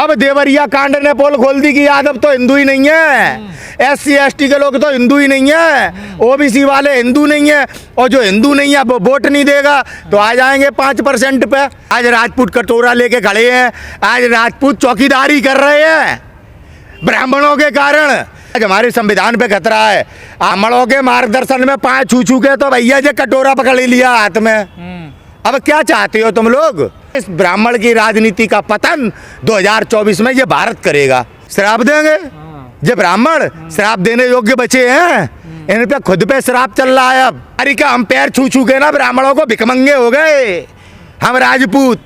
अब देवरिया कांड ने पोल खोल दी कि यादव तो हिंदू ही नहीं है, SC ST के लोग तो हिंदू ही नहीं है, OBC वाले हिंदू नहीं है, और जो हिंदू नहीं है वो वोट नहीं देगा तो आ जाएंगे 5% पे। आज राजपूत कटोरा लेके खड़े हैं, आज राजपूत चौकीदारी कर रहे हैं ब्राह्मणों के कारण। आज हमारे संविधान पे खतरा है। ब्राह्मणों के मार्गदर्शन में पाँव छू छू के तो भैया जी कटोरा पकड़ लिया हाथ में। अब क्या चाहते हो तुम लोग? इस ब्राह्मण की राजनीति का पतन 2024 में ये भारत करेगा। श्राप देंगे ये ब्राह्मण, श्राप देने योग्य बचे हैं, इन पे खुद पे श्राप चल रहा है। अब अरे का हम पैर छू छू के ना ब्राह्मणों को भिखमंगे हो गए हम राजपूत।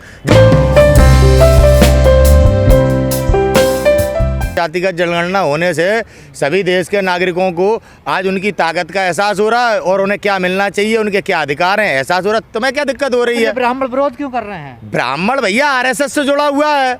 जातिगत जनगणना होने से सभी देश के नागरिकों को आज उनकी ताकत का एहसास हो रहा है और उन्हें क्या मिलना चाहिए, उनके क्या अधिकार हैं एहसास हो रहा है। तुम्हें क्या दिक्कत हो रही है? ब्राह्मण विरोध क्यों कर रहे हैं? ब्राह्मण भैया RSS से जुड़ा हुआ है।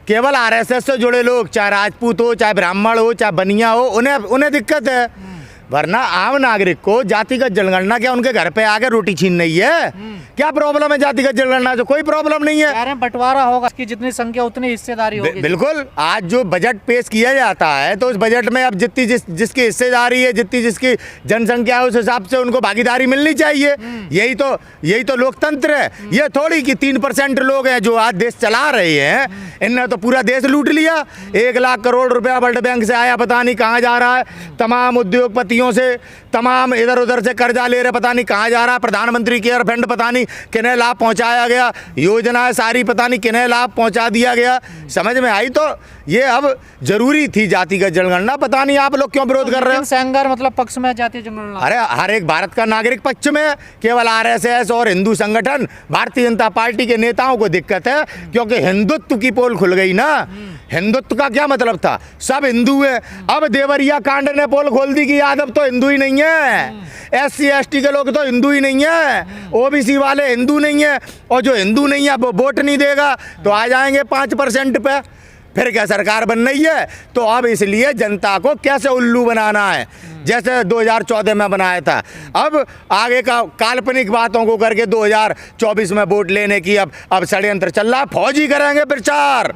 केवल RSS से जुड़े लोग, चाहे राजपूत हो, चाहे ब्राह्मण हो, चाहे बनिया हो, उन्हें दिक्कत है। वरना आम नागरिक को जातिगत जनगणना क्या उनके घर पे आके रोटी छीन रही है? क्या प्रॉब्लम है जातिगत जनगणना से? कोई प्रॉब्लम नहीं है। बंटवारा होगा, इसकी जितनी संख्या उतनी हिस्सेदारी होगी। बिल्कुल। आज जो बजट पेश किया जाता है तो उस बजट में अब जितनी जिसकी हिस्सेदारी है, जितनी जिसकी जनसंख्या है, उस हिसाब से उनको भागीदारी मिलनी चाहिए। यही तो लोकतंत्र है। ये थोड़ी कि 3% लोग हैं जो आज देश चला रहे हैं, इनने तो पूरा देश लूट लिया। 1 लाख करोड़ रुपया वर्ल्ड बैंक से आया, पता नहीं कहाँ जा रहा है। तमाम उद्योगपतियों से, तमाम इधर उधर से कर्जा ले रहे, पता नहीं कहाँ जा रहा है। प्रधानमंत्री केयर फंड पता नहीं किन्हें लाभ पहुंचाया गया, योजनाएं सारी पता नहीं किन्हें लाभ पहुंचा दिया गया। समझ में आई? तो ये अब जरूरी थी जातिगत जनगणना। पता नहीं आप लोग क्यों विरोध कर रहे हो? सेंगर मतलब पक्ष में जातीय जनगणना? अरे हर एक भारत का नागरिक पक्ष में। केवल RSS और हिंदू संगठन भारतीय जनता पार्टी के नेताओं को दिक्कत है क्योंकि हिंदुत्व की पोल खुल गई ना। हिंदुत्व का क्या मतलब था? सब हिंदू है। अब देवरिया कांड ने पोल खोल दी कि यादव तो हिंदू ही नहीं है, SC ST के लोग तो हिंदू ही नहीं है, OBC वाले हिंदू नहीं है, और जो हिंदू नहीं है वो वोट नहीं देगा तो आ जाएंगे 5% पे। फिर क्या सरकार बन रही है? तो अब इसलिए जनता को कैसे उल्लू बनाना है, जैसे 2014 में बनाया था। अब आगे का काल्पनिक बातों को करके 2024 में वोट लेने की अब षड्यंत्र चल रहा है। फौजी करेंगे प्रचार।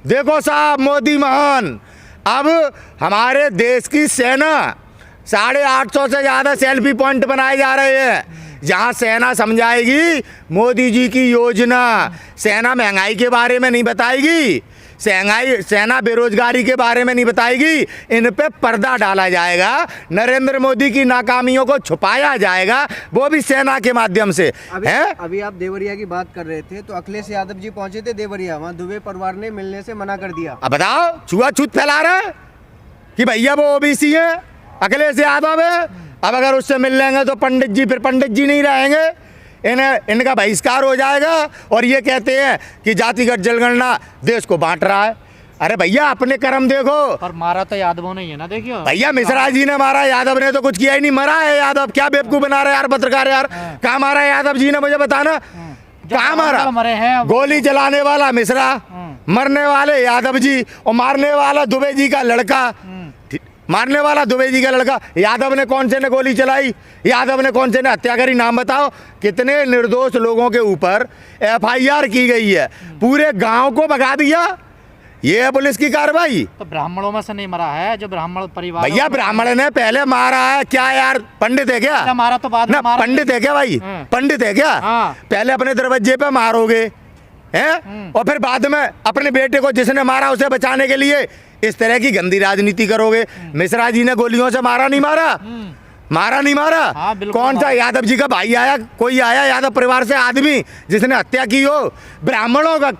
देखो साहब, मोदी महान। अब हमारे देश की सेना 850 से ज़्यादा सेल्फी पॉइंट बनाए जा रहे हैं, जहाँ सेना समझाएगी मोदी जी की योजना। सेना महंगाई के बारे में नहीं बताएगी, सेना बेरोजगारी के बारे में नहीं बताएगी। इन पे पर्दा डाला जाएगा, नरेंद्र मोदी की नाकामियों को छुपाया जाएगा, वो भी सेना के माध्यम से। अभी आप देवरिया की बात कर रहे थे तो अखिलेश यादव जी पहुंचे थे देवरिया, वहाँ दुबे परिवार ने मिलने से मना कर दिया। अब बताओ, छुआछूत फैला रहा है कि भैया वो OBC है, अखिलेश यादव है। अब अगर उससे मिल लेंगे तो पंडित जी फिर पंडित जी नहीं रहेंगे, इनका बहिष्कार हो जाएगा। और ये कहते हैं कि जातिगत जनगणना देश को बांट रहा है। अरे भैया अपने कर्म देखो। पर मारा तो यादवों ने ही है ना। देखियो भैया, मिश्रा जी ने मारा, यादव ने तो कुछ किया ही नहीं। मरा है यादव। क्या बेवकूफ बना रहे यार पत्रकार यार? कहाँ मारा है यादव जी ने, मुझे बताना। कहाँ मारा? मरे हैं गोली चलाने वाला मिश्रा, मरने वाले यादव जी, और मारने वाला दुबे जी का लड़का। मारने वाला दुबे जी का लड़का। यादव ने कौन से ने गोली चलाई? यादव ने कौन से ने हत्या करी? नाम बताओ। कितने निर्दोष लोगों के ऊपर FIR की गई है, पूरे गांव को भगा दिया। ये है पुलिस की कार्रवाई। तो ब्राह्मणों में से नहीं मरा है, जो ब्राह्मण परिवार। भैया ब्राह्मण ने पहले मारा है क्या यार? पंडित है क्या? मारा तो बाद में मारा। पंडित है क्या भाई? पंडित है क्या? पहले अपने दरवाजे पे मारोगे हैं, और फिर बाद में अपने बेटे को जिसने मारा उसे बचाने के लिए इस तरह की गंदी राजनीति करोगे। मिश्रा जी ने गोलियों से मारा नहीं मारा? मारा नहीं मारा? कौन सा यादव जी का भाई आया, कोई आया यादव परिवार से आदमी जिसने हत्या की हो? ब्राह्मणों का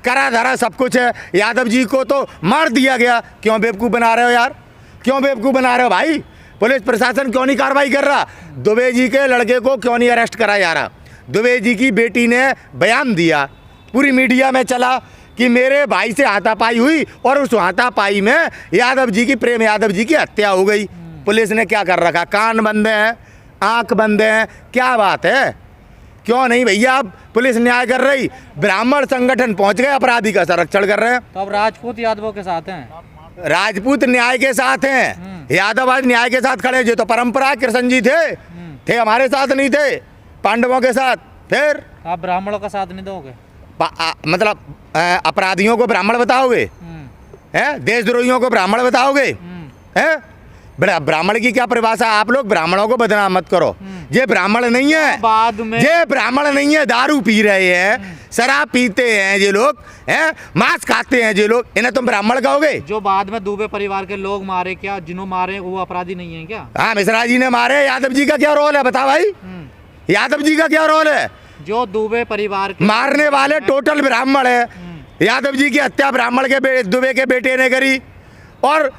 करा धरा सब कुछ है, यादव जी को तो मार दिया गया। क्यों बेवकूफ़ बना रहे हो यार? क्यों बेवकूफ़ बना रहे हो भाई? पुलिस प्रशासन क्यों नहीं कार्रवाई कर रहा? दुबे जी के लड़के को क्यों नहीं अरेस्ट करा जा रहा? दुबे जी की बेटी ने बयान दिया, पूरी मीडिया में चला कि मेरे भाई से हाथापाई हुई और उस हाथापाई में यादव जी की, प्रेम यादव जी की हत्या हो गई। पुलिस ने क्या कर रखा? कान बंद हैं, आंख बंद हैं। क्या बात है? क्यों नहीं भैया? अब पुलिस न्याय कर रही, ब्राह्मण संगठन पहुंच गए, अपराधी का संरक्षण कर रहे हैं। तो अब राजपूत यादवों के साथ हैं, राजपूत न्याय के साथ हैं, यादव आज न्याय के साथ खड़े। जो तो परंपरा कृष्ण जी थे हमारे साथ नहीं थे, पांडवों के साथ। फिर आप ब्राह्मणों का साथ नहीं दोगे? मतलब अपराधियों को ब्राह्मण बताओगे? हैं? देशद्रोहियों को ब्राह्मण बताओगे? हैं? ब्राह्मण की क्या परिभाषा? आप लोग ब्राह्मणों को बदनाम मत करो। ये ब्राह्मण नहीं है, बाद में ये ब्राह्मण नहीं है, दारू पी रहे हैं, शराब पीते हैं ये लोग, हैं, मांस खाते हैं ये लोग, इन्हें तुम ब्राह्मण कहोगे? जो बाद में दुबे परिवार के लोग मारे, क्या जिन्होंने मारे वो अपराधी नहीं है क्या? हाँ, मिश्रा जी ने मारे। यादव जी का क्या रोल है बता भाई? यादव जी का क्या रोल है? जो दुबे परिवार के मारने वाले टोटल ब्राह्मण है। यादव जी की हत्या ब्राह्मण के दुबे के बेटे ने करी, और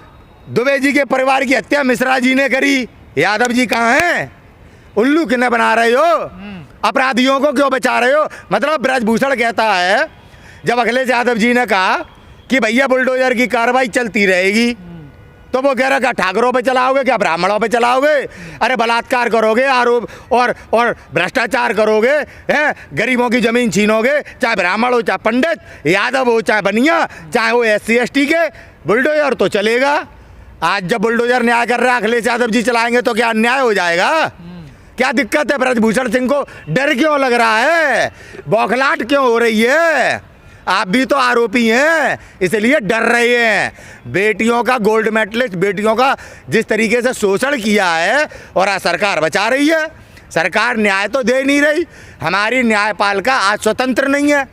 दुबे जी के परिवार की हत्या मिश्रा जी ने करी। यादव जी कहाँ हैं? उल्लू किन्हें बना रहे हो? अपराधियों को क्यों बचा रहे हो? मतलब ब्रजभूषण कहता है, जब अखिलेश यादव जी ने कहा कि भैया बुलडोजर की कार्रवाई चलती रहेगी, तो वो कह रहा क्या ठाकरों पे चलाओगे, क्या ब्राह्मणों पे चलाओगे? अरे बलात्कार करोगे, आरोप और भ्रष्टाचार करोगे, हैं, गरीबों की जमीन छीनोगे, चाहे ब्राह्मण हो, चाहे पंडित, यादव हो, चाहे बनिया, चाहे वो SC ST के, बुलडोजर तो चलेगा। आज जब बुलडोजर न्याय कर रहा है, अखिलेश यादव जी चलाएंगे तो क्या अन्याय हो जाएगा? क्या दिक्कत है? ब्रजभूषण सिंह को डर क्यों लग रहा है? बौखलाहट क्यों हो रही है? आप भी तो आरोपी हैं, इसलिए डर रहे हैं। बेटियों का गोल्ड मेडलिस्ट, बेटियों का जिस तरीके से शोषण किया है, और आज सरकार बचा रही है। सरकार न्याय तो दे नहीं रही। हमारी न्यायपालिका आज स्वतंत्र नहीं है।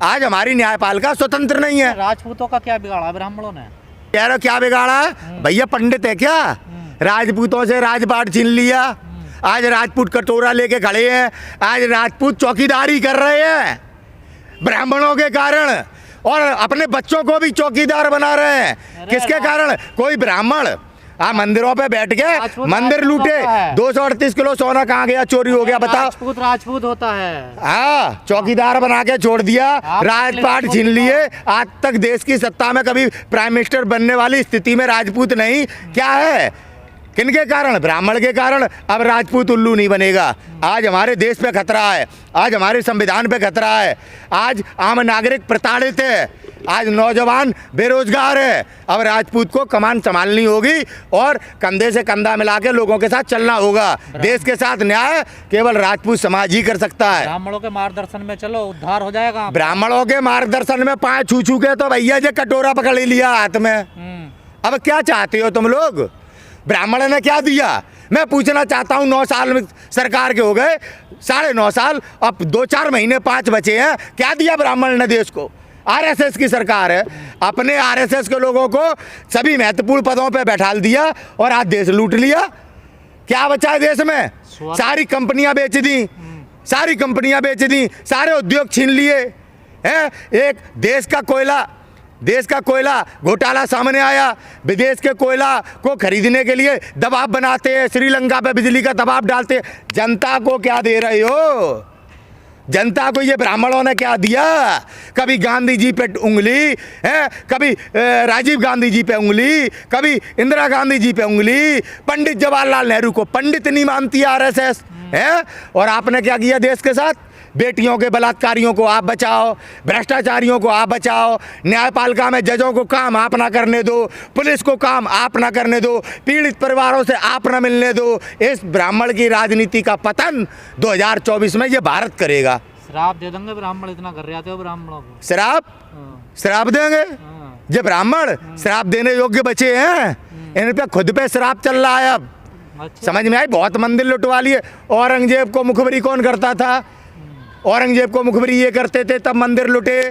आज हमारी न्यायपालिका स्वतंत्र नहीं है। राजपूतों का क्या बिगाड़ा ब्राह्मणों ने? कह रहे क्या बिगाड़ा है? भैया पंडित है क्या? राजपूतों से राजपाट छीन लिया। आज राजपूत कटोरा लेके खड़े हैं। आज राजपूत चौकीदारी कर रहे हैं ब्राह्मणों के कारण, और अपने बच्चों को भी चौकीदार बना रहे हैं। किसके कारण? कोई ब्राह्मण मंदिरों पे बैठ के मंदिर लूटे। 238 किलो सोना कहाँ गया? चोरी हो गया, बताओ। राजपूत होता है। हाँ, चौकीदार बना के छोड़ दिया, राजपाट छीन लिए। आज तक देश की सत्ता में कभी प्राइम मिनिस्टर बनने वाली स्थिति में राजपूत नहीं। क्या है? किनके कारण? ब्राह्मण के कारण। अब राजपूत उल्लू नहीं बनेगा। आज हमारे देश पे खतरा है, आज हमारे संविधान पे खतरा है। आज आम नागरिक प्रताड़ित है, आज नौजवान बेरोजगार है। अब राजपूत को कमान संभालनी होगी और कंधे से कंधा मिला के लोगों के साथ चलना होगा। देश के साथ न्याय केवल राजपूत समाज ही कर सकता है। ब्राह्मणों के मार्गदर्शन में चलो, उद्धार हो जाएगा। ब्राह्मणों के मार्गदर्शन में पाँव छू छू के तो भैया जी कटोरा पकड़ लिया हाथ में। अब क्या चाहते हो तुम लोग? ब्राह्मण ने क्या दिया? मैं पूछना चाहता हूँ। 9 साल में सरकार के हो गए, 9.5 साल, अब 2-4 महीने 5 बचे हैं। क्या दिया ब्राह्मण ने देश को? RSS की सरकार है, अपने RSS के लोगों को सभी महत्वपूर्ण पदों पे बैठाल दिया और आज देश लूट लिया। क्या बचा है देश में? सारी कंपनियां बेच दी, सारी कंपनियां बेच दी, सारे उद्योग छीन लिए हैं। एक देश का कोयला घोटाला सामने आया। विदेश के कोयला को खरीदने के लिए दबाव बनाते हैं, श्रीलंका पे बिजली का दबाव डालते हैं। जनता को क्या दे रहे हो? जनता को ये ब्राह्मणों ने क्या दिया? कभी गांधी जी पे उंगली है, कभी राजीव गांधी जी पे उंगली, कभी इंदिरा गांधी जी पे उंगली। पंडित जवाहरलाल नेहरू को पंडित नहीं मानती RSS है। और आपने क्या किया देश के साथ? बेटियों के बलात्कारियों को आप बचाओ, भ्रष्टाचारियों को आप बचाओ, न्यायपालिका में जजों को काम आप ना करने दो, पुलिस को काम आप ना करने दो, पीड़ित परिवारों से आप ना मिलने दो। इस ब्राह्मण की राजनीति का पतन 2024 में ये भारत करेगा। श्राप दे देंगे ब्राह्मण, इतना कर रहे हो ब्राह्मणों को। श्राप देंगे? ये ब्राह्मण श्राप देने योग्य बचे हैं? इन पे खुद पे श्राप चल रहा है। अब समझ में आई? बहुत मंदिर लुटवा लिए। औरंगजेब को मुखबरी कौन करता था? औरंगजेब को मुखबरी ये करते थे, तब मंदिर लुटे।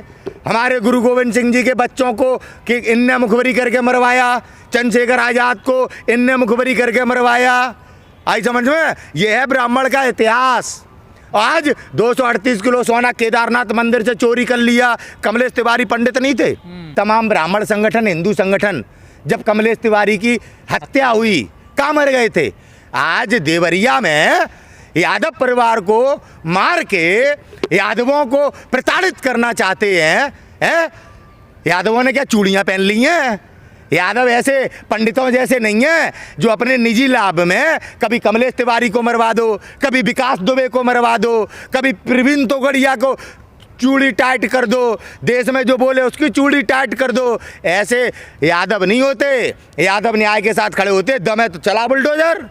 हमारे गुरु गोविंद सिंह जी के बच्चों को कि इनने मुखबरी करके मरवाया। चंद्रशेखर आजाद को इनने मुखबरी करके मरवाया। आई समझ में? ये है ब्राह्मण का इतिहास। आज 238 किलो सोना केदारनाथ मंदिर से चोरी कर लिया। कमलेश तिवारी पंडित नहीं थे? तमाम ब्राह्मण संगठन, हिंदू संगठन, जब कमलेश तिवारी की हत्या हुई, कहाँ मर गए थे? आज देवरिया में यादव परिवार को मार के यादवों को प्रताड़ित करना चाहते हैं। यादवों ने क्या चूड़ियां पहन ली हैं? यादव ऐसे पंडितों जैसे नहीं है जो अपने निजी लाभ में कभी कमलेश तिवारी को मरवा दो, कभी विकास दुबे को मरवा दो, कभी प्रवीण तोगड़िया को चूड़ी टाइट कर दो, देश में जो बोले उसकी चूड़ी टाइट कर दो। ऐसे यादव नहीं होते। यादव न्याय के साथ खड़े होते। दम है तो चला बुलडोजर।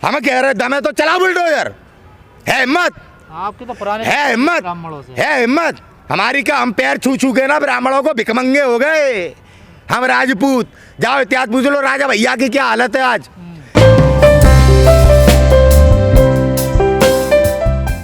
हम कह रहे दम है तो चला बुलडोजर। है हिम्मत? आपके तो पुराने है हिम्मत? ब्राह्मणों से है हिम्मत? हमारी क्या, हम पैर छू छू के ना ब्राह्मणों को भिकमंगे हो गए। हम राजपूत, जाओ इतिहास पूछ लो राजा भैया की क्या हालत है आज।